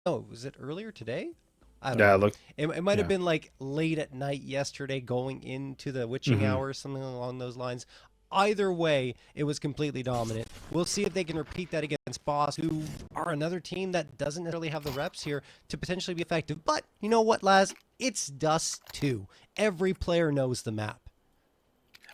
know, was it earlier today? I don't Yeah, know. look, It might have yeah. been like late at night yesterday going into the witching Hmm. hour, something along those lines. Either way, it was completely dominant. We'll see if they can repeat that against Boss, who are another team that doesn't necessarily have the reps here to potentially be effective. But you know what, Laz? It's Dust 2. Every player knows the map.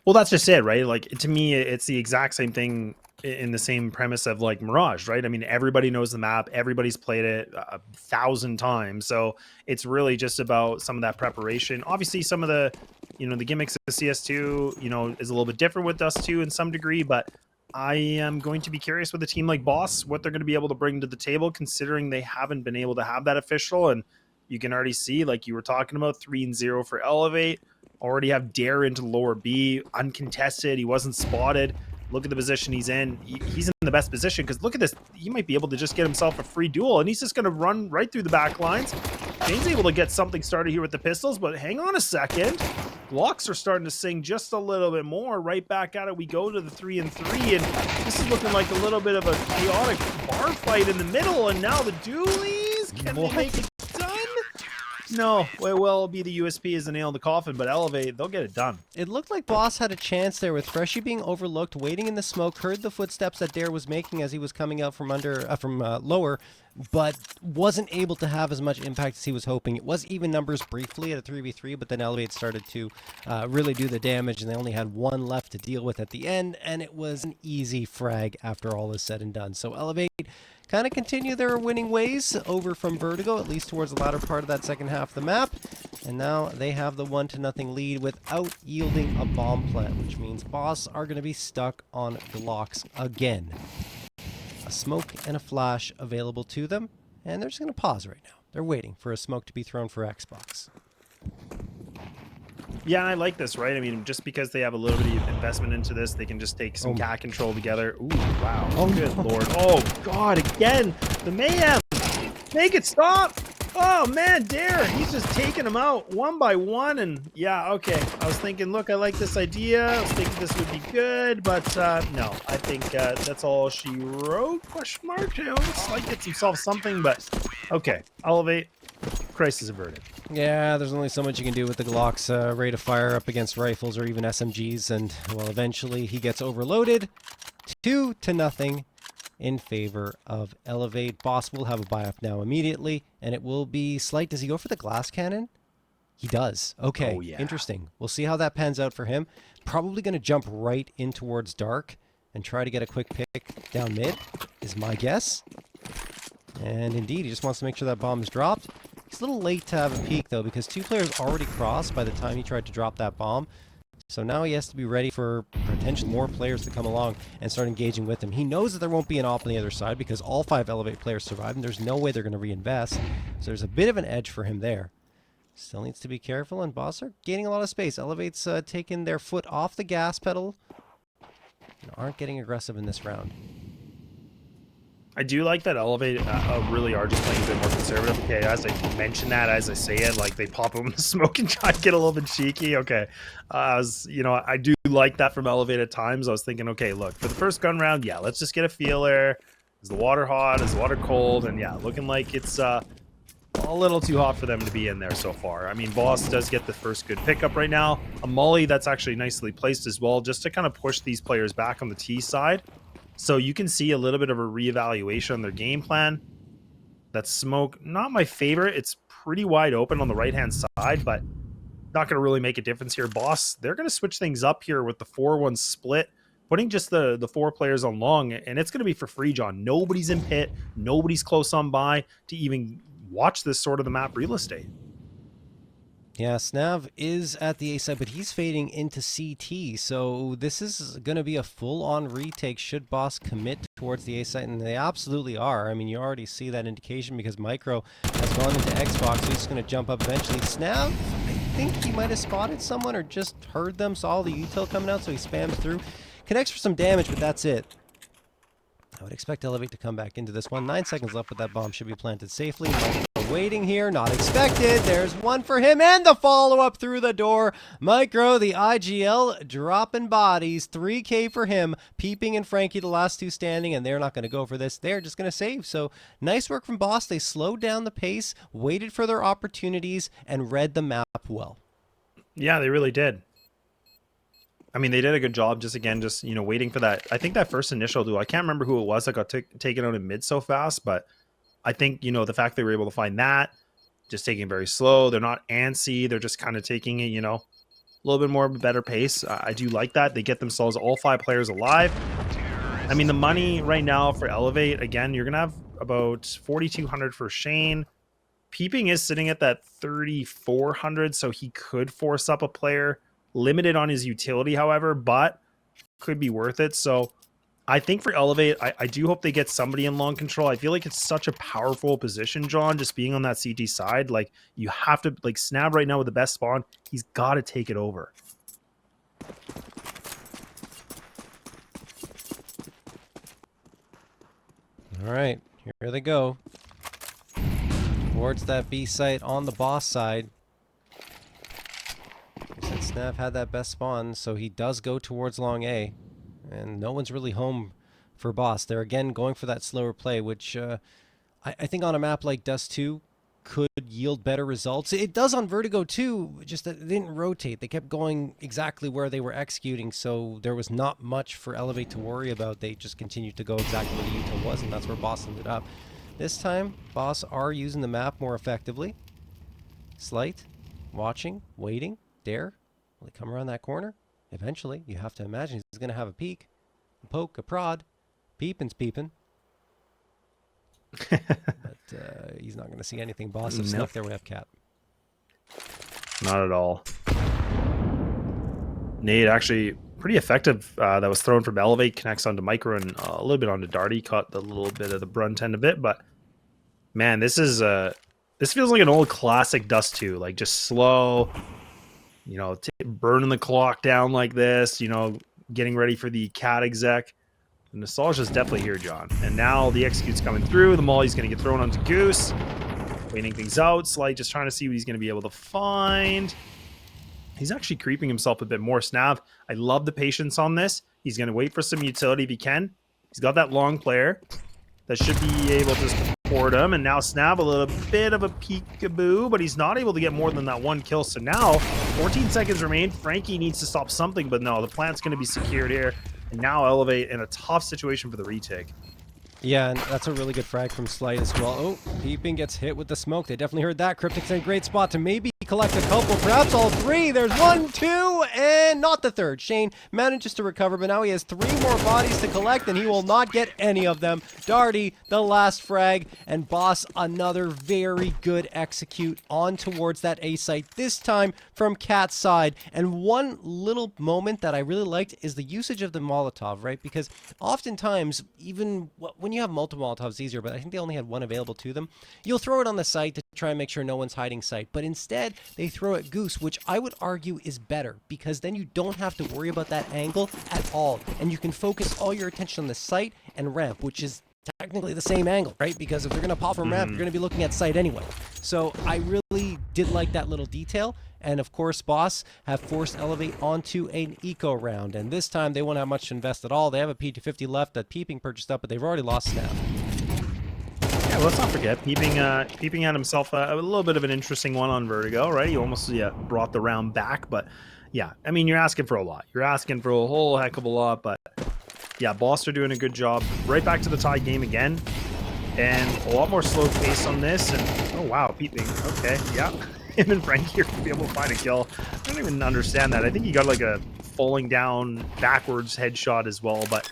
Well, that's just it, right? Like to me, it's the exact same thing in the same premise of like Mirage, right? I mean, everybody knows the map, everybody's played it 1,000 times, so it's really just about some of that preparation. Obviously, some of the, the gimmicks of CS2, is a little bit different with Dust 2 in some degree, but I am going to be curious with a team like Boss what they're going to be able to bring to the table, considering they haven't been able to have that official, and you can already see, like you were talking about, 3-0 for Elevate. Already have Dare into lower B, uncontested. He wasn't spotted. Look at the position he's in. He's in the best position because look at this. He might be able to just get himself a free duel, and he's just going to run right through the back lines. Jane's able to get something started here with the pistols, but hang on a second. Glocks are starting to sing just a little bit more. Right back at it, we go to the 3-3, and this is looking like a little bit of a chaotic bar fight in the middle, and now the dualies, can they make it done? No, well, it'll be the USP as the nail in the coffin, but Elevate, they'll get it done. It looked like Boss had a chance there with Freshie being overlooked, waiting in the smoke, heard the footsteps that Dare was making as he was coming out from lower, but wasn't able to have as much impact as he was hoping. It was even numbers briefly at a 3v3, but then Elevate started to really do the damage, and they only had one left to deal with at the end, and it was an easy frag after all is said and done. So Elevate kind of continue their winning ways over from Vertigo, at least towards the latter part of that second half of the map. And now they have the 1-0 lead without yielding a bomb plant, which means Boss are going to be stuck on Glocks again. A smoke and a flash available to them, and they're just going to pause right now. They're waiting for a smoke to be thrown for Xbox. Yeah, I like this, right? I mean, just because they have a little bit of investment into this, they can just take some Oh, cat control together. Ooh, wow. oh Good no. lord. Oh, God, again. The mayhem. Make it stop. Oh, man, Dare. He's just taking them out one by one. And yeah, okay. I was thinking, look, I like this idea. I was thinking this would be good. But no, I think that's all she wrote. Question mark. Looks like gets himself something. But okay. Elevate. Crisis averted. Yeah, there's only so much you can do with the Glock's rate of fire up against rifles or even SMGs, and well, eventually he gets overloaded. 2-0 in favor of Elevate. Boss will have a buy up now immediately, and it will be Slight. Does he go for the glass cannon? He does. Okay, Oh, yeah. interesting. We'll see how that pans out for him. Probably going to jump right in towards Dark and try to get a quick pick down mid, is my guess. And indeed, he just wants to make sure that bomb is dropped. He's a little late to have a peek, though, because two players already crossed by the time he tried to drop that bomb. So now he has to be ready for potentially more players to come along and start engaging with him. He knows that there won't be an op on the other side because all 5 Elevate players survived, and there's no way they're going to reinvest. So there's a bit of an edge for him there. Still needs to be careful, and Boss are gaining a lot of space. Elevate's taking their foot off the gas pedal and aren't getting aggressive in this round. I do like that Elevate really are just playing a bit more conservative. Okay, as I mention that, as I say it, like they pop them in the smoke and try to get a little bit cheeky. Okay, I do like that from Elevate at times. I was thinking, okay, look, for the first gun round, yeah, let's just get a feeler. Is the water hot? Is the water cold? And yeah, looking like it's a little too hot for them to be in there so far. I mean, Boss does get the first good pickup right now. A molly that's actually nicely placed as well, just to kind of push these players back on the T side. So you can see a little bit of a reevaluation on their game plan. That smoke, not my favorite. It's pretty wide open on the right-hand side, but not going to really make a difference here. Boss, they're going to switch things up here with the 4-1 split, putting just the 4 players on long, and it's going to be for free, John. Nobody's in pit. Nobody's close on by to even watch this sort of the map real estate. Yeah, Snav is at the A side, but he's fading into CT. So this is going to be a full-on retake should Boss commit towards the A side, and they absolutely are. I mean, you already see that indication because Micro has gone into Xbox, so he's going to jump up eventually. Snav, I think he might have spotted someone or just heard them, saw the util coming out, so he spams through. Connects for some damage, but that's it. I would expect Elevate to come back into this one. 9 seconds left, but that bomb should be planted safely. Micro waiting here, not expected. There's one for him, and the follow-up through the door. Micro, the IGL, dropping bodies. 3K for him. Peeping and Frankie, the last two standing, and they're not going to go for this. They're just going to save. So nice work from Boss. They slowed down the pace, waited for their opportunities, and read the map well. Yeah, they really did. I mean, they did a good job just waiting for that. I think that first initial duel, I can't remember who it was that got taken out in mid so fast, but I think, the fact they were able to find that, just taking it very slow. They're not antsy. They're just kind of taking it, a little bit more of a better pace. I do like that. They get themselves all 5 players alive. I mean, the money right now for Elevate, again, you're going to have about 4,200 for Shane. Peeping is sitting at that 3,400, so he could force up a player. Limited on his utility, however, but could be worth it. So I think for Elevate, I do hope they get somebody in long control. I feel like it's such a powerful position, John, just being on that CT side. Like, you have to, like, Snab right now with the best spawn, he's got to take it over. All right, here they go. Towards that B site on the Boss side. Snav had that best spawn, so he does go towards long A. And no one's really home for Boss. They're again going for that slower play, which I think on a map like Dust 2 could yield better results. It does on Vertigo too, just that they didn't rotate. They kept going exactly where they were executing, so there was not much for Elevate to worry about. They just continued to go exactly where the util was, and that's where Boss ended up. This time, Boss are using the map more effectively. Slight, watching, waiting, Dare. Will he come around that corner? Eventually, you have to imagine he's going to have a peek, a poke, a prod. Peepin's peeping. But he's not going to see anything. Boss have snuck their way up cap. Not at all. Nade actually pretty effective. That was thrown from Elevate, connects onto Micro and a little bit onto Darty. Caught the little bit of the brunt end a bit, but man, this feels like an old classic Dust 2. Like, just slow. Burning the clock down like this, getting ready for the cat exec. The nostalgia's definitely here, John. And now the execute's coming through. The molly's going to get thrown onto Goose. Waiting things out. Slight just trying to see what he's going to be able to find. He's actually creeping himself a bit more. Snav, I love the patience on this. He's going to wait for some utility if he can. He's got that long player that should be able to support him. And now Snav, a little bit of a peekaboo, but he's not able to get more than that one kill. So now 14 seconds remain. Frankie needs to stop something, but no, the plant's going to be secured here. And now Elevate in a tough situation for the retake. Yeah, and that's a really good frag from Slight as well. Oh, Peeping gets hit with the smoke. They definitely heard that. Cryptic's in a great spot to maybe collect a couple, perhaps all 3. There's 1, 2, and not the 3rd. Shane manages to recover, but now he has 3 more bodies to collect, and he will not get any of them. Darty, the last frag, and Boss, another very good execute on towards that A site, this time from Cat's side. And one little moment that I really liked is the usage of the Molotov, right? Because oftentimes, even when you have multiple Molotovs, it's easier, but I think they only had 1 available to them. You'll throw it on the site to try and make sure no one's hiding sight, but instead they throw it Goose, which I would argue is better, because then you don't have to worry about that angle at all, and you can focus all your attention on the site and ramp, which is technically the same angle, right? Because if they're going to pop from ramp, you're going to be looking at sight anyway. So I really did like that little detail. And of course, Boss have forced Elevate onto an eco round, and this time they won't have much to invest at all. They have a P250 left that Peeping purchased up, but they've already lost Snap. Yeah, let's not forget, Peeping had himself a little bit of an interesting one on Vertigo, right? He almost brought the round back, but yeah, I mean, you're asking for a lot. You're asking for a whole heck of a lot, but yeah, Boss are doing a good job. Right back to the tie game again, and a lot more slow pace on this, and oh wow, Peeping, okay, yeah. Him and Frankie are going to be able to find a kill. I don't even understand that. I think he got like a falling down backwards headshot as well, but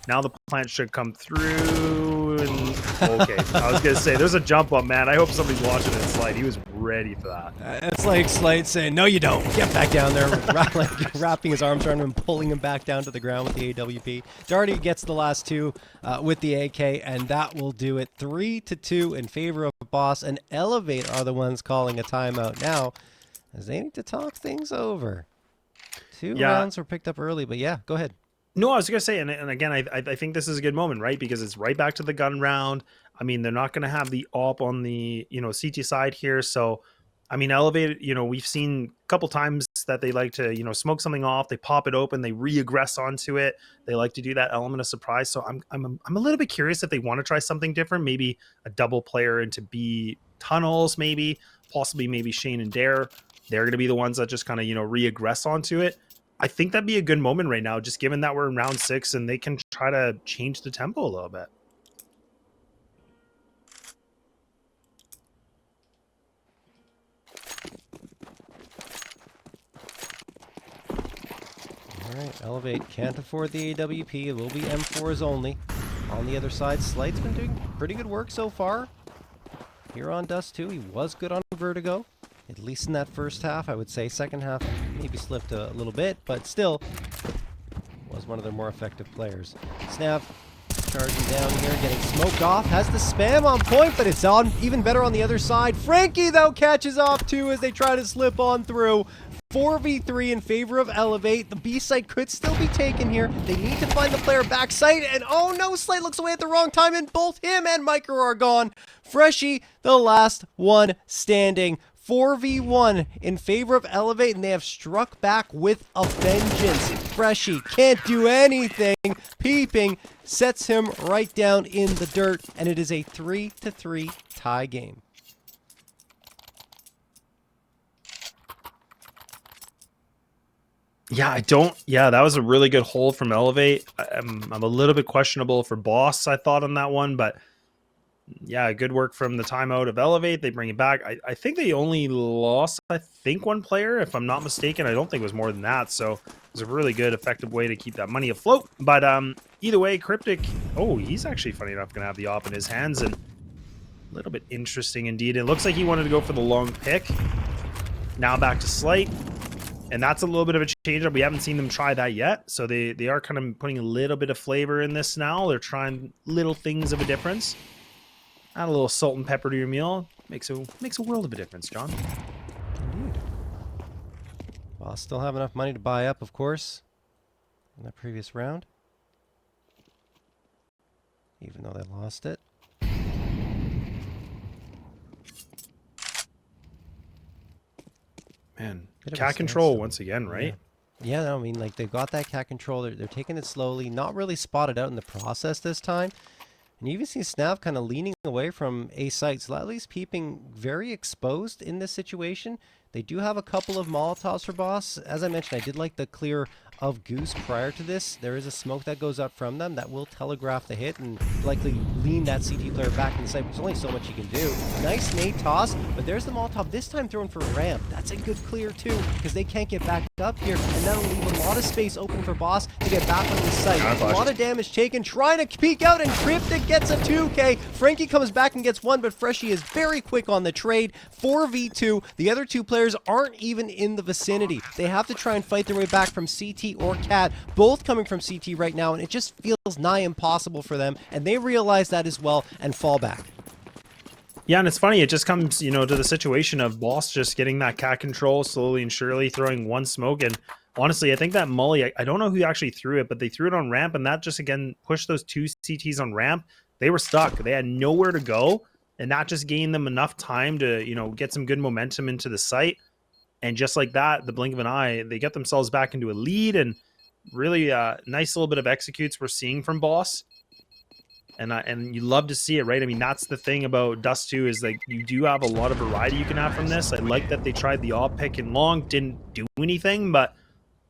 now the plant should come through. And okay, I was going to say, there's a jump up, man. I hope somebody's watching it slide. He was ready for that. It's like Slade saying, no, you don't. Get back down there. Like, wrapping his arms around him and pulling him back down to the ground with the AWP. Darty gets the last 2 with the AK, and that will do it. 3-2 in favor of Boss, and Elevate are the ones calling a timeout now, as they need to talk things over. 2 rounds were picked up early, but yeah, go ahead. No, I was gonna say, and again, I think this is a good moment, right? Because it's right back to the gun round. I mean, they're not gonna have the op on the CT side here, so I mean, elevated. We've seen a couple times that they like to smoke something off, they pop it open, they re-aggress onto it. They like to do that element of surprise. So I'm a little bit curious if they want to try something different, maybe a double player into B tunnels, maybe possibly maybe Shane and Dare. They're gonna be the ones that just kind of re-aggress onto it. I think that'd be a good moment right now, just given that we're in round 6 and they can try to change the tempo a little bit. All right, Elevate can't afford the AWP. It will be M4s only. On the other side, Slight's been doing pretty good work so far. Here on Dust2, he was good on Vertigo. At least in that first half, I would say. Second half, maybe slipped a little bit, but still was one of their more effective players. Snav charging down here, getting smoked off. Has the spam on point, but it's on even better on the other side. Frankie, though, catches off too as they try to slip on through. 4v3 in favor of Elevate. The B site could still be taken here. They need to find the player back site, and oh no, Slate looks away at the wrong time, and both him and Micro are gone. Freshie, the last one standing. 4v1 in favor of Elevate, and they have struck back with a vengeance. Freshie can't do anything. Peeping sets him right down in the dirt, and it is a 3-3 tie game. Yeah, that was a really good hold from Elevate. I'm a little bit questionable for Boss, I thought, on that one, but yeah, good work from the timeout of Elevate. They bring it back. I think they only lost, one player, if I'm not mistaken. I don't think it was more than that. So it was a really good, effective way to keep that money afloat. But either way, Cryptic, he's actually, funny enough, going to have the op in his hands. And a little bit interesting indeed. It looks like he wanted to go for the long pick. Now back to Slight. And that's a little bit of a change up. We haven't seen them try that yet. So they are kind of putting a little bit of flavor in this now. They're trying little things of a difference. Add a little salt and pepper to your meal. Makes a world of a difference, John. Indeed. Well, I'll still have enough money to buy up, of course, in that previous round. Even though they lost it. Man, Bit of a cat control standstill. once again, right? Yeah, no, I mean, like, they've got that cat control. They're taking it slowly, not really spotted out in the process this time. And you even see Snav kind of leaning away from A site. So at least Peeping very exposed in this situation. They do have a couple of Molotovs for Boss. As I mentioned, I did like the clear of Goose prior to this. There is a smoke that goes up from them that will telegraph the hit and likely lean that CT player back in the site. There's only so much you can do. Nice nade toss, but there's the Molotov this time thrown for ramp. That's a good clear too, because they can't get back up here, and that'll leave a lot of space open for Boss to get back on the site. A lot of damage taken, trying to peek out, and Cryptic gets a 2K. Frankie comes back and gets one, but Freshie is very quick on the trade. 4v2. The other two players aren't even in the vicinity. They have to try and fight their way back from CT or Cat, both coming from CT right now, and it just feels nigh impossible for them, and they realize that as well and fall back. Yeah, and it's funny, it just comes, to the situation of Boss just getting that cat control slowly and surely, throwing one smoke. And honestly, I think that Molly, I don't know who actually threw it, but they threw it on ramp, and that just, again, pushed those two CTs on ramp. They were stuck. They had nowhere to go, and that just gained them enough time to, get some good momentum into the site. And just like that, the blink of an eye, they get themselves back into a lead, and really nice little bit of executes we're seeing from Boss. And you love to see it, right? I mean, that's the thing about Dust2 is like you do have a lot of variety you can have from this. I like that they tried the op pick and long, didn't do anything, but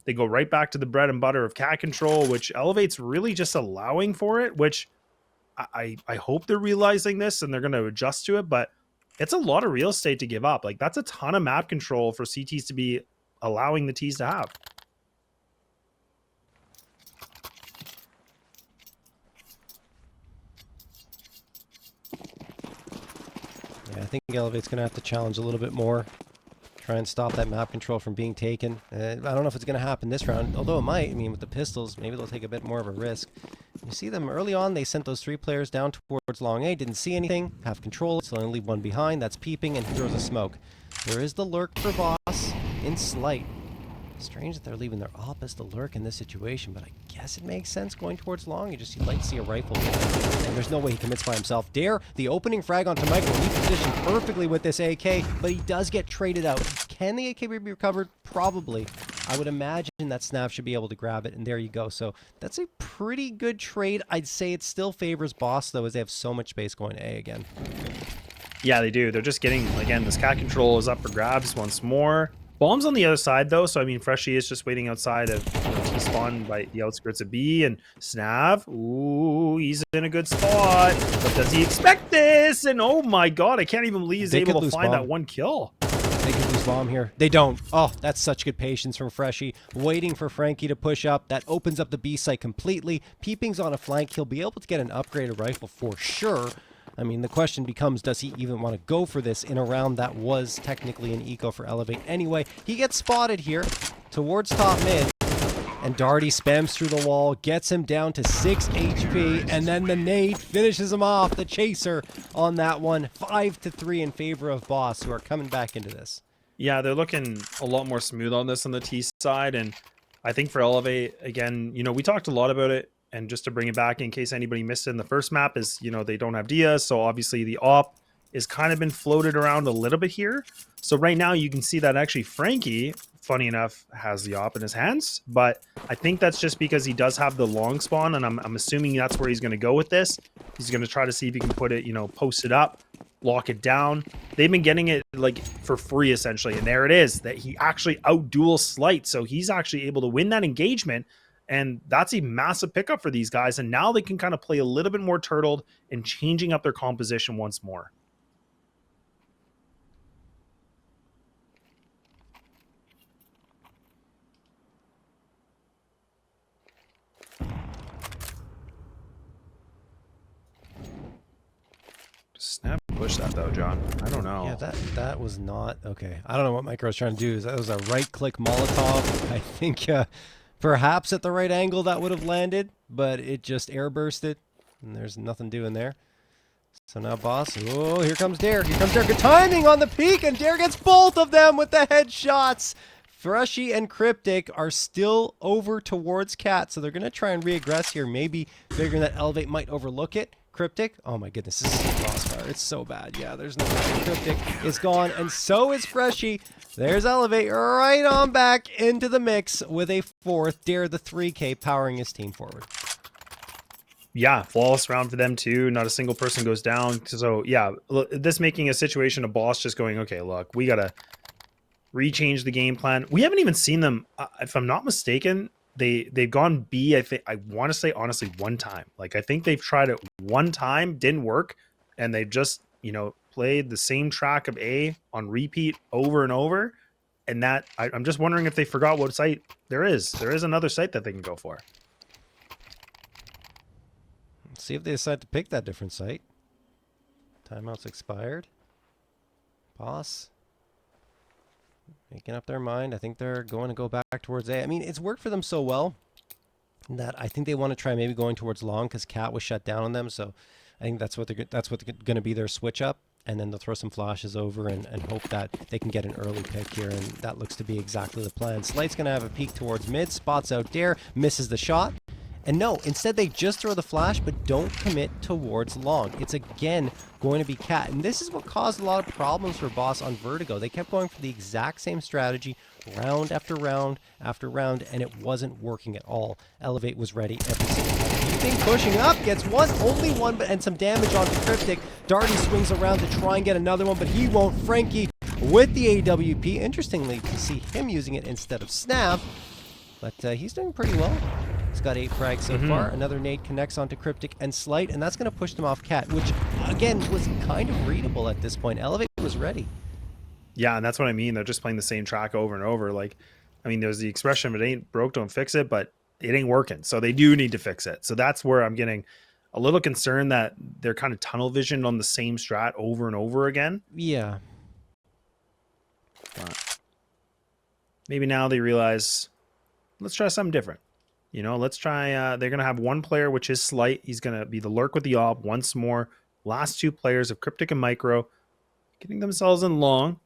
they go right back to the bread and butter of cat control, which Elevate's really just allowing for it, which I hope they're realizing this and they're going to adjust to it, but it's a lot of real estate to give up. Like, that's a ton of map control for CTs to be allowing the Ts to have. Yeah, I think Elevate's going to have to challenge a little bit more. Try and stop that map control from being taken. I don't know if it's going to happen this round, although it might. I mean, with the pistols, maybe they'll take a bit more of a risk. You see them early on, they sent those three players down towards long A, didn't see anything, have control, so only leave one behind, that's Peeping, and he throws a smoke. There is the lurk for Boss in Slight. Strange that they're leaving their opus to lurk in this situation, but I guess it makes sense going towards long. You'd like to see a rifle there. And there's no way he commits by himself. Dare, the opening frag onto Michael. He's positioned perfectly with this AK, but he does get traded out. Can the AK be recovered? Probably. I would imagine that Snap should be able to grab it, and there you go. So that's a pretty good trade. I'd say it still favors Boss, though, as they have so much space going to A again. Yeah, they do. They're just getting, again, this cat control is up for grabs once more. Bomb's on the other side, though, so I mean, Freshie is just waiting outside of T-spawn by the outskirts of B, and Snav, ooh, he's in a good spot. But does he expect this? And oh my god, I can't even believe he's able to find that one kill. They could lose bomb here. They don't. Oh, that's such good patience from Freshie. Waiting for Frankie to push up. That opens up the B site completely. Peeping's on a flank. He'll be able to get an upgraded rifle for sure. I mean, the question becomes, does he even want to go for this in a round that was technically an eco for Elevate anyway? He gets spotted here towards top mid, and Darty spams through the wall, gets him down to 6 HP, and then the nade finishes him off, the chaser on that one. 5-3 in favor of Boss, who are coming back into this. Yeah, they're looking a lot more smooth on this on the T side, and I think for Elevate, again, you know, we talked a lot about it. And just to bring it back in case anybody missed it in the first map is, you know, they don't have Diaz. So obviously the op is kind of been floated around a little bit here. So right now you can see that actually Frankie, funny enough, has the op in his hands. But I think that's just because he does have the long spawn. And I'm assuming that's where he's going to go with this. He's going to try to see if he can put it, you know, post it up, lock it down. They've been getting it like for free essentially. And there it is, that he actually outduels Slight. So he's actually able to win that engagement. And that's a massive pickup for these guys. And now they can kind of play a little bit more turtled and changing up their composition once more. Snap push that though, John. I don't know. Yeah, that was not okay. I don't know what Micro was trying to do. That was a right-click Molotov. I think perhaps at the right angle that would have landed, but it just airbursted, and there's nothing doing there. So now Boss, oh, here comes Dare. Here comes Dare. Good timing on the peak, and Dare gets both of them with the headshots. Freshie and Cryptic are still over towards Cat, so they're going to try and re-aggress here, maybe figuring that Elevate might overlook it. Cryptic, oh my goodness, this is a crossfire. It's so bad. Yeah, there's no way. Cryptic is gone, and so is Freshie. There's Elevate right on back into the mix with a fourth. Dare the 3K powering his team forward. Yeah, flawless round for them too. Not a single person goes down. So yeah, this making a situation of Boss just going, okay, look, we got to rechange the game plan. We haven't even seen them, if I'm not mistaken, they've gone B, I want to say honestly one time. Like I think they've tried it one time, didn't work, and they've just, you know, played the same track of A on repeat over and over. And that I'm just wondering if they forgot what site there is. There is another site that they can go for. Let's see if they decide to pick that different site. Timeout's expired. Boss making up their mind. I think they're going to go back towards A. I mean, it's worked for them so well that I think they want to try maybe going towards long because Cat was shut down on them. So I think that's what's going to be their switch up. And then they'll throw some flashes over and hope that they can get an early pick here. And that looks to be exactly the plan. Slight's going to have a peek towards mid, spots out Dare, misses the shot. And no, instead they just throw the flash, but don't commit towards long. It's again going to be Cat. And this is what caused a lot of problems for Boss on Vertigo. They kept going for the exact same strategy round after round after round, and it wasn't working at all. Elevate was ready every single time. Keeping pushing up, gets one, only one, and some damage onto Cryptic. Darty swings around to try and get another one, but he won't. Frankie with the AWP. Interestingly, to see him using it instead of Snap, but he's doing pretty well. He's got 8 frags so far. Another nade connects onto Cryptic and Slight, and that's going to push them off Cat, which, again, was kind of readable at this point. Elevate was ready. Yeah, and that's what I mean. They're just playing the same track over and over. Like, I mean, there's the expression, if it ain't broke, don't fix it, but it ain't working. So they do need to fix it. So that's where I'm getting a little concerned that they're kind of tunnel visioned on the same strat over and over again. Yeah. But maybe now they realize, let's try something different. You know, let's try, they're going to have one player, which is Slight. He's going to be the lurk with the op once more. Last 2 players of Cryptic and Micro getting themselves in long.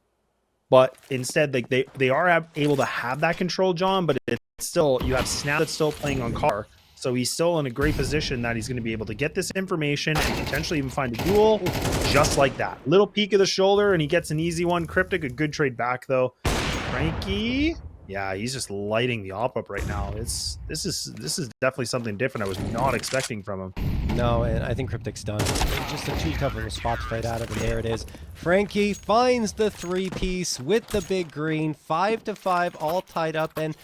but instead like they are able to have that control, John, but it's still, you have Snap that's still playing on car, so he's still in a great position that he's going to be able to get this information and potentially even find a duel just like that. Little peek of the shoulder and he gets an easy one. Cryptic, a good trade back though. Frankie, yeah, he's just lighting the op up right now. This is definitely something different I was not expecting from him. No, and I think Cryptic's done. It's just a too tough of a spot to fight out of, and there it is. Frankie finds the 3-piece with the big green, 5-5, all tied up, and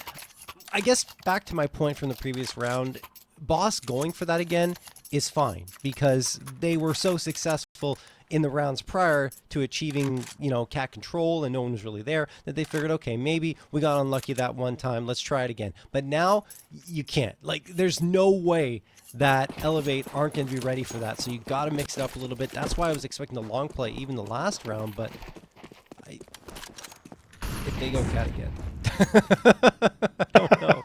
I guess back to my point from the previous round, Boss going for that again is fine, because they were so successful in the rounds prior to achieving, cat control and no one was really there, that they figured, okay, maybe we got unlucky that one time, let's try it again. But now you can't. Like, there's no way that Elevate aren't going to be ready for that, so you got to mix it up a little bit. That's why I was expecting the long play even the last round, but if they go cat again, I don't know.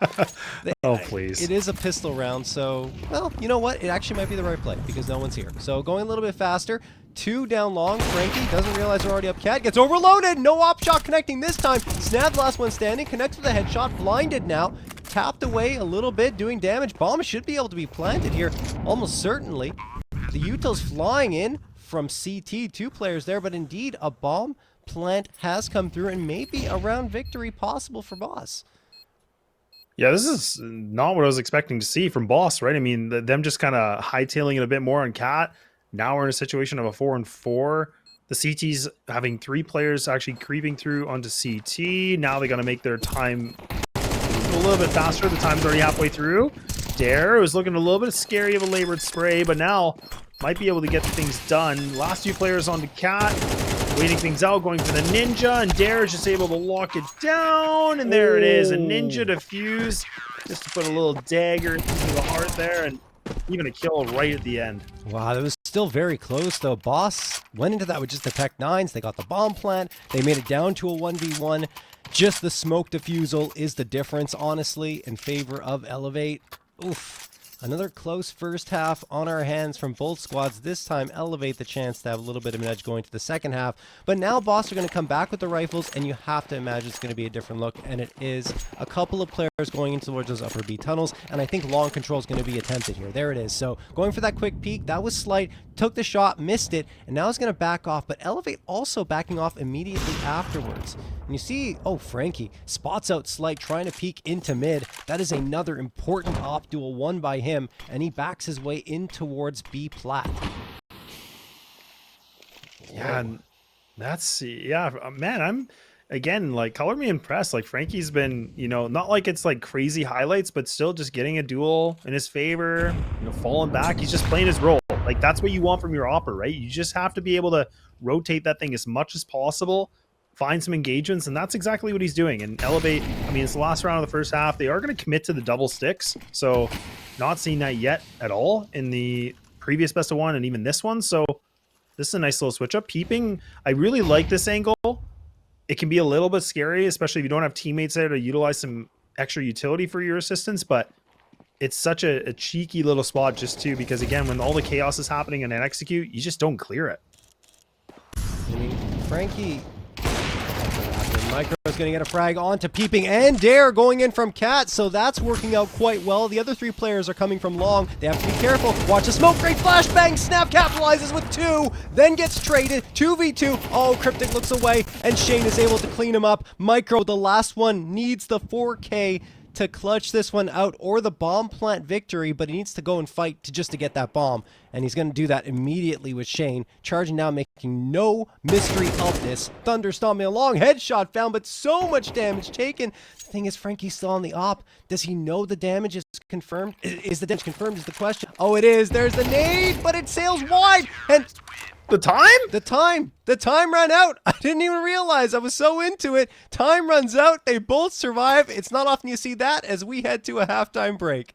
Oh, please. It is a pistol round, so, well, you know what? It actually might be the right play because no one's here. So going a little bit faster. 2 down long. Frankie doesn't realize they're already up cat. Gets overloaded. No op shot connecting this time. Snap, last one standing. Connects with a headshot. Blinded now. Tapped away a little bit, doing damage. Bomb should be able to be planted here, almost certainly. The Util's flying in from CT. 2 players there, but indeed a bomb plant has come through and maybe a round victory possible for Boss. Yeah, this is not what I was expecting to see from Boss, right? I mean, them just kind of hightailing it a bit more on cat. Now we're in a situation of a 4-4. The CT's having 3 players actually creeping through onto CT. Now they got to make their time a little bit faster. The time's already halfway through. Dare was looking a little bit scary of a labored spray, but now might be able to get things done. Last 2 players onto cat, waiting things out, going for the ninja, and Dare is just able to lock it down, and there it is, a ninja defuse, just to put a little dagger into the heart there, and even a kill right at the end. Wow, that was still very close, though. Boss went into that with just the Tech 9s. They got the bomb plant. They made it down to a 1v1. Just the smoke diffusal is the difference, honestly, in favor of Elevate. Oof. Another close first half on our hands from both squads. This time, Elevate the chance to have a little bit of an edge going to the second half. But now Boss are going to come back with the rifles, and you have to imagine it's going to be a different look. And it is a couple of players going into towards those upper B tunnels, and I think long control is going to be attempted here. There it is. So going for that quick peek, that was Slight. Took the shot, missed it, and now it's going to back off. But Elevate also backing off immediately afterwards. And you see, oh, Frankie spots out Slight trying to peek into mid. That is another important op duel won by him, and he backs his way in towards B plat. Yeah, and that's, yeah, man, I'm, again, like, color me impressed. Like, Frankie's been, not like it's like crazy highlights, but still just getting a duel in his favor, falling back. He's just playing his role. Like, that's what you want from your opper, right? You just have to be able to rotate that thing as much as possible, find some engagements, and that's exactly what he's doing. And Elevate, I mean, it's the last round of the first half. They are going to commit to the double sticks, so not seeing that yet at all in the previous best of 1 and even this one. So this is a nice little switch up. Peeping, I really like this angle. It can be a little bit scary, especially if you don't have teammates there to utilize some extra utility for your assistance, but it's such a cheeky little spot just too, because again, when all the chaos is happening and then execute, you just don't clear it. I mean, Frankie, Micro's going to get a frag onto Peeping, and Dare going in from Cat, so that's working out quite well. The other 3 players are coming from long. They have to be careful. Watch the smoke. Great flashbang. Snap capitalizes with 2, then gets traded. 2v2. Oh, Cryptic looks away, and Shane is able to clean him up. Micro, the last one, needs the 4K to clutch this one out, or the bomb plant victory, but he needs to go and fight just to get that bomb, and he's going to do that immediately with Shane charging down, making no mystery of this. Thunder stomping along, headshot found, but so much damage taken. The thing is, Frankie's still on the op. Does he know the damage is confirmed? Is the damage confirmed is the question. Oh, it is. There's the nade, but it sails wide, and The time? The time ran out. I didn't even realize. I was so into it. Time runs out. They both survive. It's not often you see that as we head to a halftime break.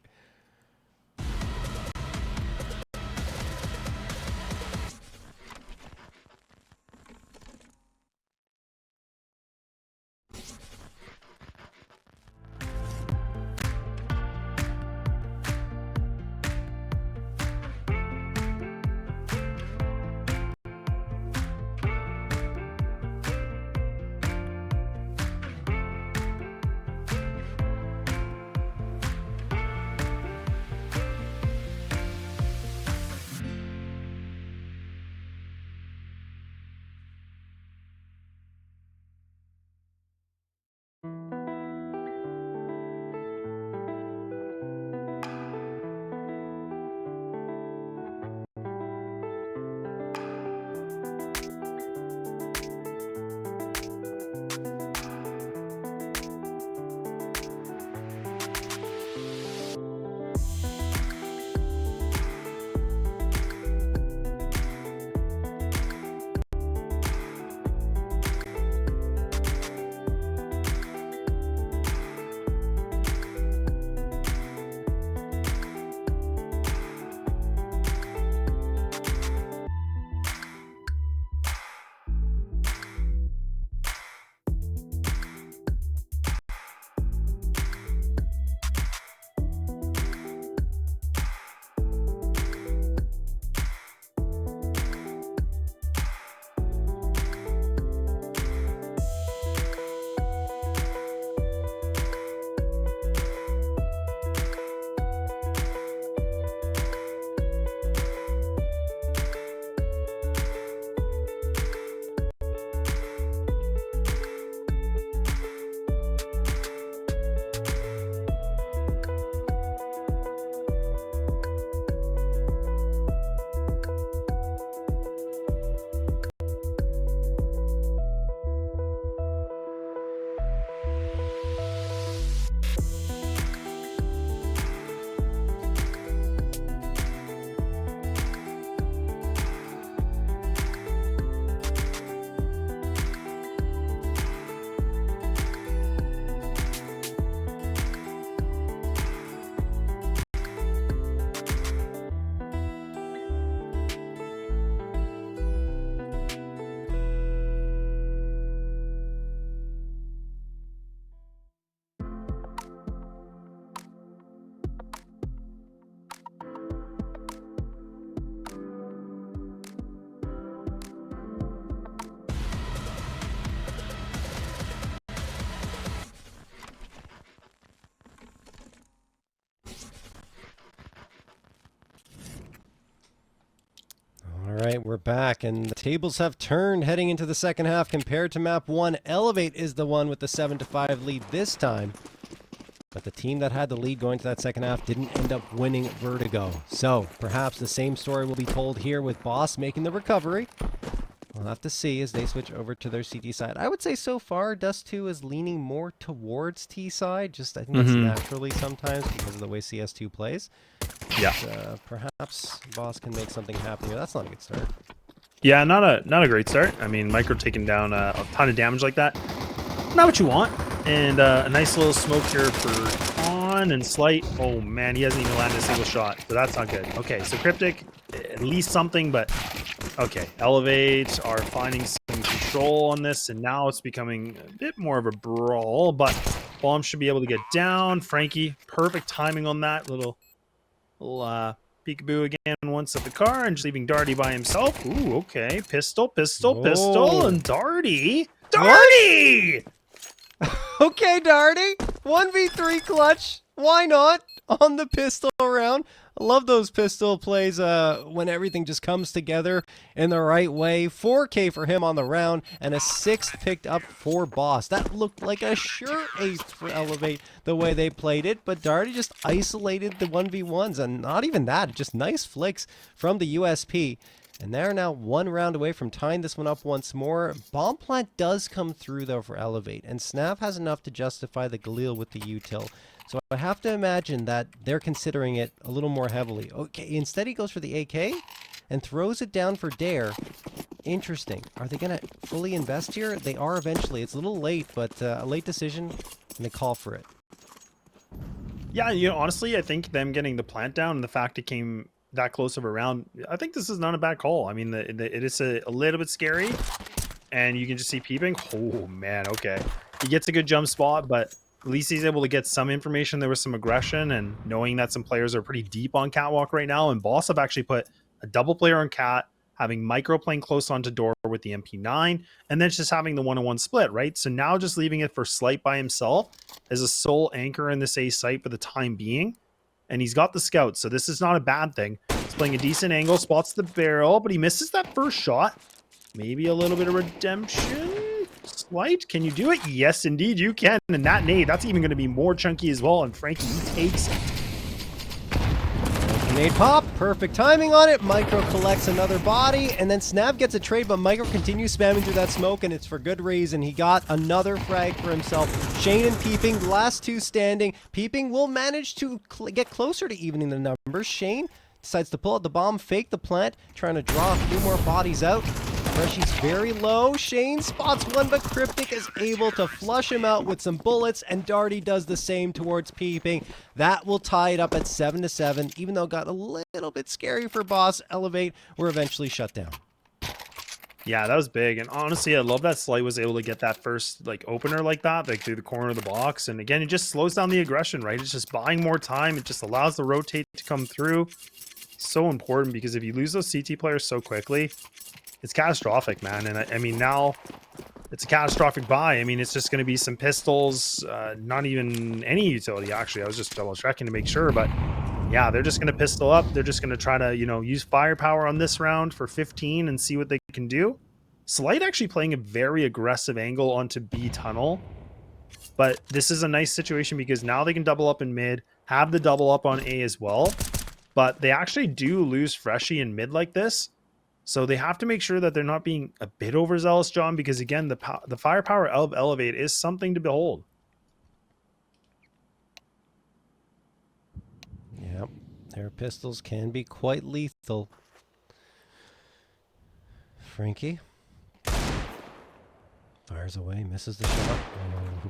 right, we're back, and the tables have turned heading into the second half. Compared to map 1, Elevate is the one with the 7-5 lead this time. But the team that had the lead going to that second half didn't end up winning Vertigo. So perhaps the same story will be told here with Boss making the recovery. We'll have to see as they switch over to their CT side. I would say so far, Dust2 is leaning more towards T side. Just I think that's naturally sometimes because of the way CS2 plays. Yeah. But, perhaps Boss can make something happen here. That's not a good start. Yeah, not a great start. I mean, Micro taking down a ton of damage like that. Not what you want. And a nice little smoke here for On and Slight. Oh man, he hasn't even landed a single shot, so that's not good. Okay, so Cryptic, at least something, but okay. Elevate are finding some control on this, and now it's becoming a bit more of a brawl, but Bomb should be able to get down. Frankie, perfect timing on that. Little peekaboo again once at the car and just leaving Darty by himself. Ooh, okay. Pistol, and Darty. Darty! Okay, Darty. 1v3 clutch. Why not? On the pistol round. I love those pistol plays when everything just comes together in the right way. 4K for him on the round and a 6th picked up for Boss. That looked like a sure 8th for Elevate the way they played it, but Darty just isolated the 1v1s, and not even that, just nice flicks from the USP. And they're now 1 round away from tying this one up once more. Bomb plant does come through, though, for Elevate. And Snap has enough to justify the Galil with the util. So I have to imagine that they're considering it a little more heavily. Okay, instead he goes for the AK and throws it down for Dare. Interesting. Are they going to fully invest here? They are eventually. It's a little late, but a late decision, and they call for it. Yeah, you know, honestly, I think them getting the plant down and the fact it came that close of a round, I think this is not a bad call. I mean, it is a little bit scary, and you can just see peeping. Oh man, okay, he gets a good jump spot, but at least he's able to get some information. There was some aggression, and knowing that some players are pretty deep on Catwalk right now, and Boss have actually put a double player on Cat, having Micro playing close onto Door with the MP9, and then just having the 1-on-1 split, right? So now just leaving it for Slight by himself as a sole anchor in this A site for the time being. And he's got the scout, so this is not a bad thing. He's playing a decent angle, spots the barrel, but he misses that first shot. Maybe a little bit of redemption. Slight, can you do it? Yes, indeed, you can. And that nade, that's even going to be more chunky as well. And Frankie, he takes it. Nade pop, perfect timing on it. Micro collects another body, and then Snap gets a trade, but Micro continues spamming through that smoke, and it's for good reason. He got another frag for himself. Shane and Peeping, the last two standing. Peeping will manage to get closer to evening the numbers. Shane decides to pull out the bomb, fake the plant, trying to draw a few more bodies out. Freshy's very low. Shane spots one, but Cryptic is able to flush him out with some bullets, and Darty does the same towards Peeping. That will tie it up at 7-7, even though it got a little bit scary for Boss. Elevate were eventually shut down. Yeah, that was big. And honestly, I love that Slight was able to get that first opener like that, through the corner of the box. And again, it just slows down the aggression, right? It's just buying more time. It just allows the rotate to come through. So important, because if you lose those CT players so quickly, it's catastrophic, man. And I mean, now it's a catastrophic buy. I mean, it's just going to be some pistols, not even any utility, actually. I was just double checking to make sure, but yeah, they're just going to pistol up. They're just going to try to, use firepower on this round for 15 and see what they can do. Slight actually playing a very aggressive angle onto B tunnel, but this is a nice situation because now they can double up in mid, have the double up on A as well, but they actually do lose Freshy in mid like this. So they have to make sure that they're not being a bit overzealous, John, because again, the firepower of Elevate is something to behold. Yep, their pistols can be quite lethal. Frankie fires away, misses the shot.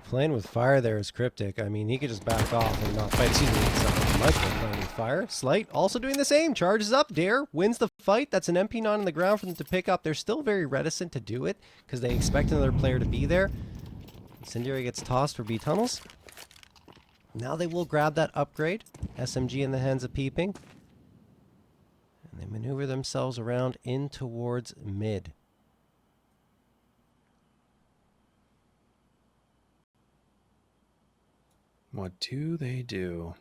Playing with fire there is Cryptic. I mean, he could just back off and not fight. Excuse me, it's Michael playing with fire. Slight also doing the same. Charges up. Dare wins the fight. That's an MP9 on the ground for them to pick up. They're still very reticent to do it because they expect another player to be there. Incendiary gets tossed for B tunnels. Now they will grab that upgrade. SMG in the hands of Peeping. And they maneuver themselves around in towards mid. What do they do?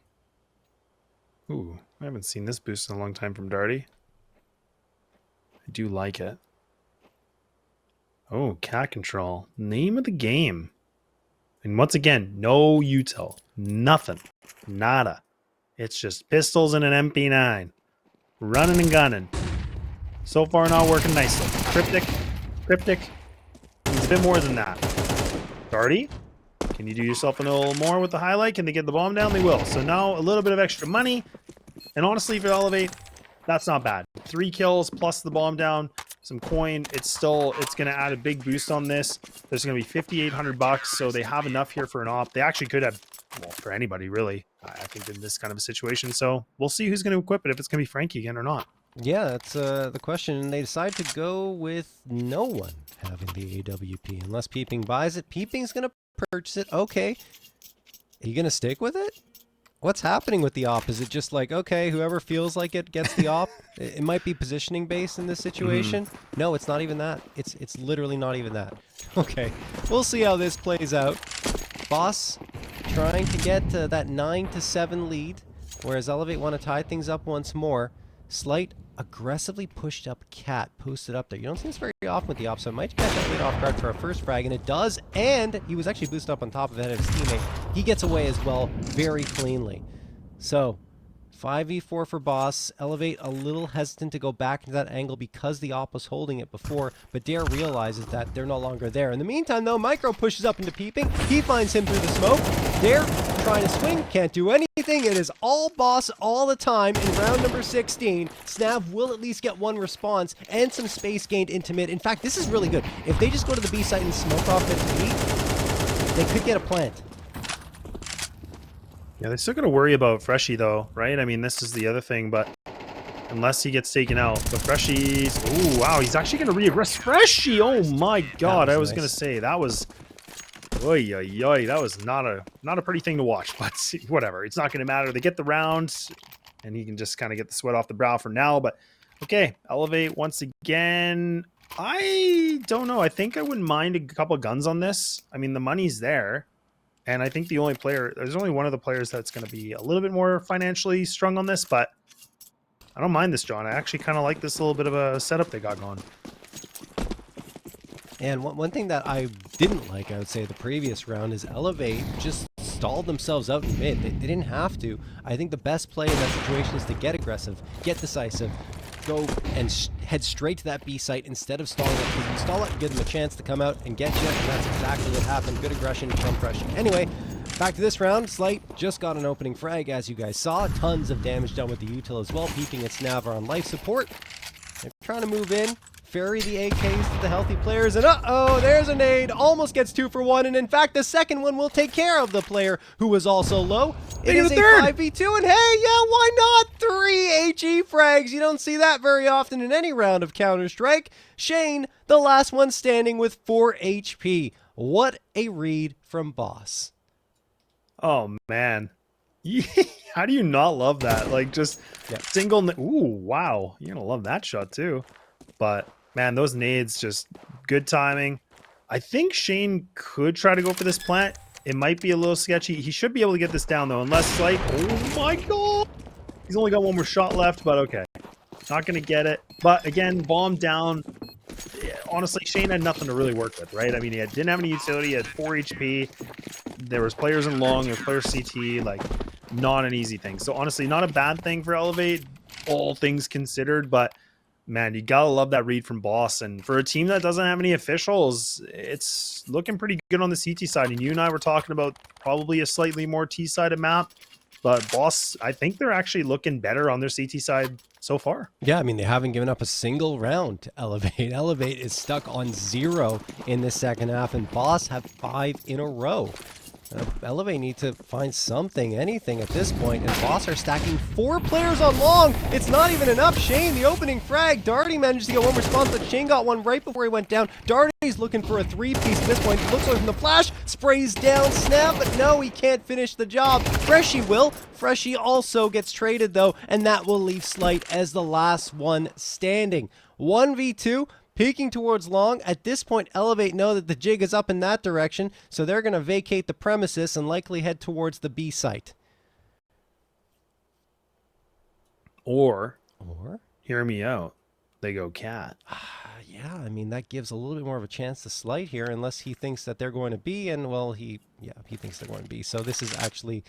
Ooh, I haven't seen this boost in a long time from Darty. do like it. Oh, cat control. Name of the game. And once again, no util. Nothing. Nada. It's just pistols and an MP9. Running and gunning. So far, not working nicely. Cryptic. Cryptic. Needs a bit more than that. Darty. Can you do yourself a little more with the highlight? Can they get the bomb down? They will. So now a little bit of extra money. And honestly, for Elevate, that's not bad. 3 kills plus the bomb down, some coin. It's going to add a big boost on this. There's going to be $5,800, so they have enough here for an op. They actually could have, well, for anybody really, I think, in this kind of a situation. So we'll see who's going to equip it, if it's going to be Frankie again or not. Yeah, that's the question. And they decide to go with no one having the AWP unless Peeping buys it. Peeping's going to purchase it. Okay. Are you going to stick with it? What's happening with the op? Is it just like, okay, whoever feels like it gets the op? It might be positioning based in this situation. No, it's not even that. It's literally not even that. Okay, we'll see how this plays out. Boss trying to get that 9-7 lead, whereas Elevate want to tie things up once more. Slight aggressively pushed up Cat, posted up there. You don't see this very often with the op, so it might catch Elevate off guard for our first frag, and it does, and he was actually boosted up on top of it of his teammate. He gets away as well very cleanly. So 5v4 for Boss. Elevate a little hesitant to go back into that angle because the op was holding it before, but Dare realizes that they're no longer there. In the meantime, though, Micro pushes up into Peeping. He finds him through the smoke. Dare trying to swing, can't do anything. It is all Boss all the time in round number 16. Snav will at least get one response and some space gained into mid. In fact, this is really good. If they just go to the B site and smoke off mid to B, they could get a plant. Yeah, they're still going to worry about Freshie, though, right? I mean, this is the other thing, but unless he gets taken out. But Freshie's... Oh, wow, he's actually going to re-aggress Freshie! Oh, my God. I was nice. going to say, that was... Oy, oy, oy, that was not a pretty thing to watch, but whatever. It's not going to matter. They get the round, and he can just kind of get the sweat off the brow for now. But, okay, Elevate once again. I don't know. I think I wouldn't mind a couple guns on this. I mean, the money's there. And I think there's only one of the players that's going to be a little bit more financially strung on this, but I don't mind this, John. I actually kind of like this little bit of a setup they got going. And one thing that I didn't like, I would say, the previous round is Elevate just stalled themselves out in mid. They didn't have to. I think the best play in that situation is to get aggressive, get decisive, go and head straight to that B site instead of stalling it. Because you stall it, you give them a chance to come out and get you, and that's exactly what happened. Good aggression from Freshie. Anyway, back to this round. Slight just got an opening frag, as you guys saw. Tons of damage done with the util as well. Peeping at Snav are on life support. They're trying to move in, ferry the AKs to the healthy players, and uh-oh, there's a nade. Almost gets 2 for 1, and in fact, the second one will take care of the player who was also low. It is a 5v2, and hey, yeah, why not? 3 HE frags. You don't see that very often in any round of Counter-Strike. Shane, the last one standing with 4 HP. What a read from Boss. Oh, man. How do you not love that? Like, just single... Ooh, wow. You're going to love that shot, too. But, man, those nades, just good timing. I think Shane could try to go for this plant. It might be a little sketchy. He should be able to get this down, though, unless, like... Oh, my God! He's only got one more shot left, but okay. Not going to get it. But, again, bomb down. Honestly, Shane had nothing to really work with, right? I mean, he didn't have any utility. He had 4 HP. There was players in long. There was players CT. Like, not an easy thing. So, honestly, not a bad thing for Elevate, all things considered. But, man, you gotta love that read from Boss. And for a team that doesn't have any officials, it's looking pretty good on the CT side. And you and I were talking about probably a slightly more T-sided map. But Boss, I think they're actually looking better on their CT side so far. Yeah, I mean, they haven't given up a single round to Elevate. Elevate is stuck on 0 in the second half, and Boss have 5 in a row. Elevate need to find something, anything at this point, and Boss are stacking 4 players on long. It's not even enough. Shane, the opening frag. Darty managed to get one response, but Shane got one right before he went down. Darty's looking for a 3-piece at this point. Looks like from the flash, sprays down Snap, but no, he can't finish the job. Freshie will. Freshie also gets traded, though, and that will leave Slight as the last one standing. 1v2. Peeking towards long. At this point, Elevate know that the jig is up in that direction, so they're going to vacate the premises and likely head towards the B site. Or, hear me out, they go cat. Yeah, I mean, that gives a little bit more of a chance to slight here, unless he thinks that they're going to be, and well, he thinks they're going to be. So this is actually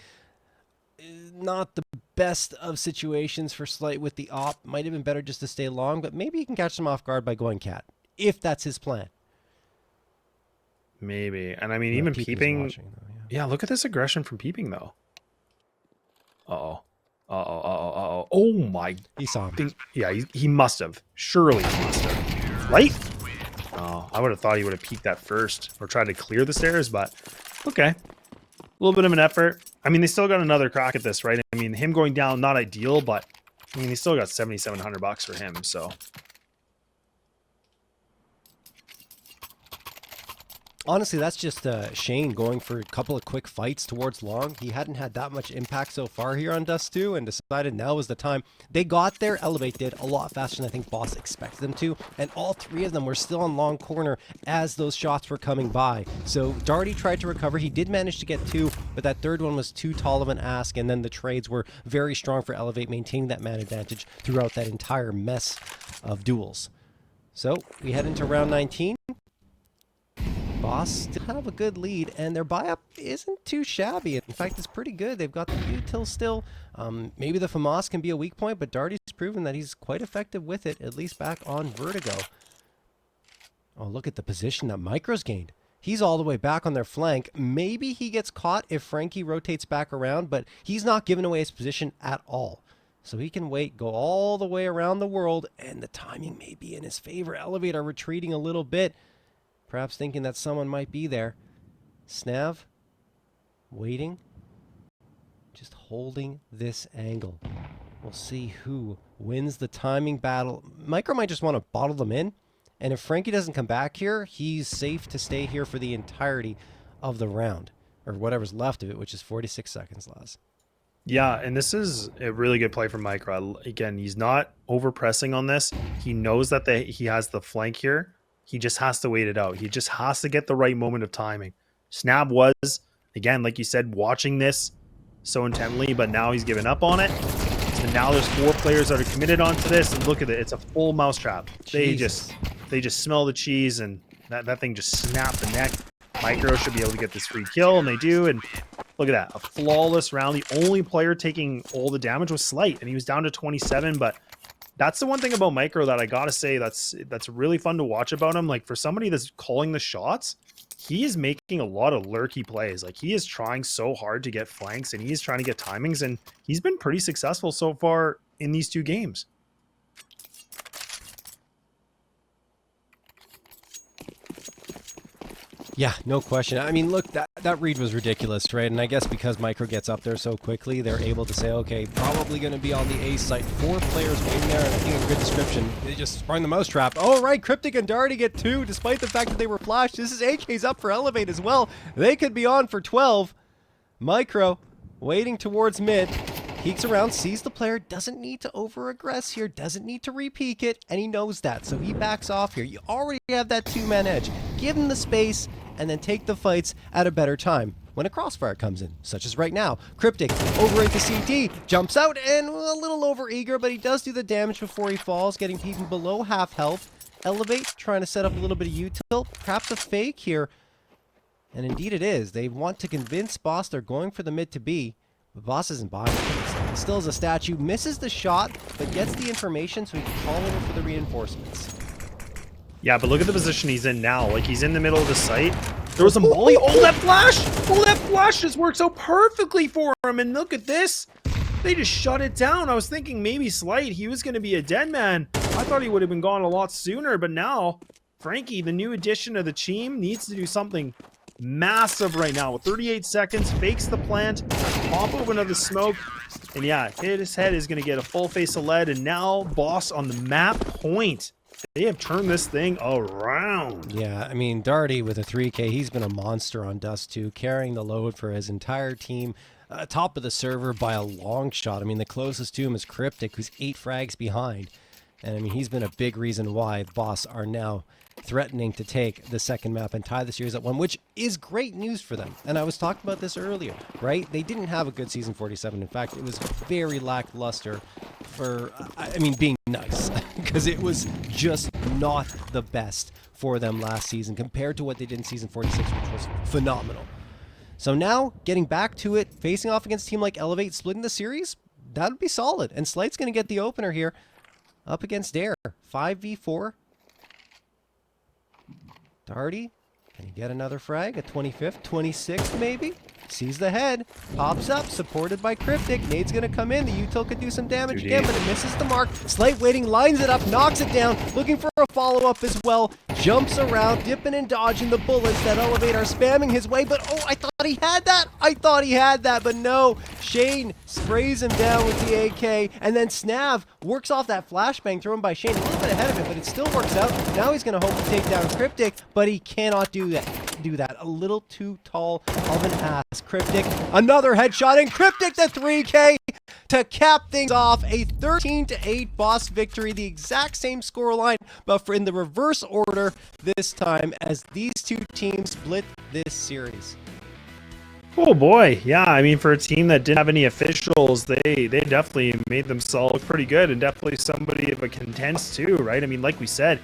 not the best of situations for slight with the op. Might have been better just to stay long, but maybe he can catch them off guard by going cat, if that's his plan. Maybe. And I mean, No, even Peeping's Peeping. watching, though, yeah. Yeah, look at this aggression from Peeping, though. Uh-oh. Uh-oh, uh-oh, uh-oh. Oh, my. He saw him. Yeah, he must have. Surely he must have. Right? Oh, I would have thought he would have peeked that first or tried to clear the stairs, but okay. A little bit of an effort. I mean, they still got another crack at this, right? I mean, him going down, not ideal, but I mean, he still got $7,700 for him, so. Honestly, that's just Shane going for a couple of quick fights towards long. He hadn't had that much impact so far here on Dust 2 and decided now was the time. They got there, Elevate did, a lot faster than I think Boss expected them to, and all three of them were still on long corner as those shots were coming by. So Darty tried to recover. He did manage to get two, but that third one was too tall of an ask, and then the trades were very strong for Elevate, maintaining that man advantage throughout that entire mess of duels. So we head into round 19. Boss still have a good lead, and their buy-up isn't too shabby. In fact, it's pretty good. They've got the util still. Maybe the FAMAS can be a weak point, but Darty's proven that he's quite effective with it, at least back on Vertigo. Oh, look at the position that Micro's gained. He's all the way back on their flank. Maybe he gets caught if Frankie rotates back around, but he's not giving away his position at all. So he can wait, go all the way around the world, and the timing may be in his favor. Elevate are retreating a little bit. Perhaps thinking that someone might be there. Snav, waiting, just holding this angle. We'll see who wins the timing battle. Micro might just want to bottle them in, and if Frankie doesn't come back here, he's safe to stay here for the entirety of the round, or whatever's left of it, which is 46 seconds, Laz. Yeah, and this is a really good play from Micro. Again, he's not over pressing on this. He knows that he has the flank here. He just has to wait it out. He just has to get the right moment of timing. Snab was, again, like you said, watching this so intently, but now he's given up on it. So now there's 4 players that are committed onto this, and look at it. It's a full mousetrap. They just smell the cheese, and that thing just snapped the neck. Micro should be able to get this free kill, and they do. And look at that, a flawless round. The only player taking all the damage was Slight, and he was down to 27, but that's the one thing about Micro that I gotta say that's really fun to watch about him. Like, for somebody that's calling the shots, he is making a lot of lurky plays. Like, he is trying so hard to get flanks, and he's trying to get timings, and he's been pretty successful so far in these 2 games. Yeah, no question. I mean, look, that read was ridiculous, right? And I guess because Micro gets up there so quickly, they're able to say, okay, probably going to be on the A site. 4 players waiting there, and I think a good description. They just sprung the mousetrap. Oh, right, Cryptic and Darty get 2, despite the fact that they were flashed. This is AK's up for Elevate as well. They could be on for 12. Micro waiting towards mid. Peeks around, sees the player, doesn't need to over-aggress here, doesn't need to re-peek it, and he knows that, so he backs off here. You already have that 2-man edge. Give him the space, and then take the fights at a better time when a crossfire comes in, such as right now. Cryptic over into CT, jumps out, and a little over-eager, but he does do the damage before he falls, getting people below half health. Elevate, trying to set up a little bit of util, perhaps a fake here, and indeed it is. They want to convince Boss they're going for the mid to B, but Boss isn't buying it. Still as a statue, misses the shot, but gets the information so he can call over for the reinforcements. Yeah, but look at the position he's in now. Like, he's in the middle of the site. There was a molly. Oh, that flash! Oh, that flash just worked so perfectly for him. And look at this. They just shut it down. I was thinking maybe Slight, he was going to be a dead man. I thought he would have been gone a lot sooner, but now Frankie, the new addition to the team, needs to do something massive right now. With 38 seconds, fakes the plant, pop over into the smoke, and yeah, his head is going to get a full face of lead, and now Boss on the map point. They have turned this thing around. Yeah, I mean, Darty with a 3K, he's been a monster on Dust 2, carrying the load for his entire team. Top of the server by a long shot. I mean, the closest to him is Cryptic, who's 8 frags behind. And I mean, he's been a big reason why the Boss are now threatening to take the second map and tie the series at 1, which is great news for them. And I was talking about this earlier, right? They didn't have a good season 47. In fact, it was very lackluster for, I mean, being nice, because it was just not the best for them last season compared to what they did in Season 46, which was phenomenal. So now, getting back to it, facing off against a team like Elevate, splitting the series, that would be solid. And Slight's going to get the opener here up against Dare. 5v4. Darty, can he get another frag? A 25th, 26th maybe? Sees the head, pops up, supported by Cryptic. Nade's gonna come in. The util could do some damage again, but it misses the mark. Slight waiting, lines it up, knocks it down, looking for a follow-up as well. Jumps around, dipping and dodging the bullets that Elevate are spamming his way, but oh, I thought he had that! I thought he had that, but no. Shane sprays him down with the AK, and then Snav works off that flashbang thrown by Shane. A little bit ahead of him, but it still works out. Now he's gonna hope to take down Cryptic, but he cannot do that. A little too tall of an ass. Cryptic, another headshot, and Cryptic the 3K to cap things off. A 13-8 boss victory, the exact same scoreline, but in the reverse order this time as these two teams split this series. Oh boy, yeah. I mean, for a team that didn't have any officials, they definitely made themselves look pretty good, and definitely somebody of a contents too, right? I mean, like we said,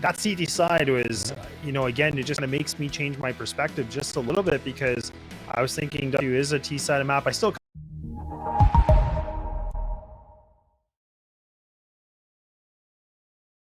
that CT side was, you know, again, it just kind of makes me change my perspective just a little bit, because I was thinking W is a T side of map. I still